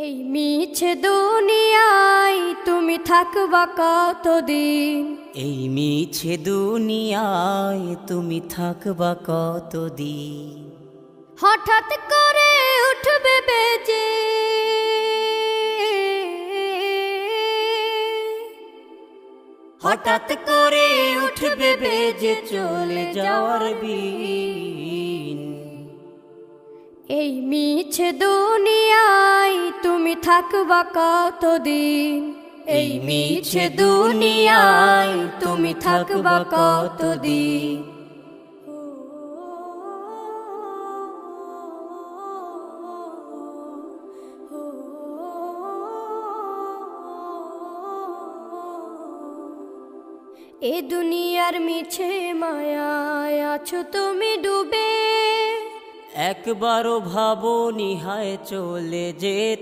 এই মিছে দুনিয়ায় তুমি থাকবা কতদিন? এই মিছে দুনিয়ায় তুমি থাকবা কতদিন? হঠাৎ করে উঠবে বেজে হঠাৎ করে উঠবে বেজে চলে যাওয়ার বিন। এই মিছে দুনিয়ায় তুমি থাকবা কতদিন? এই মিছে দুনিয়ায় তুমি থাকবা কতদিন? এ দুনিয়ার মিছে মায়ায় আছো তুমি ডুবে, একবারও ভাবো নিহায় চলে যেতে।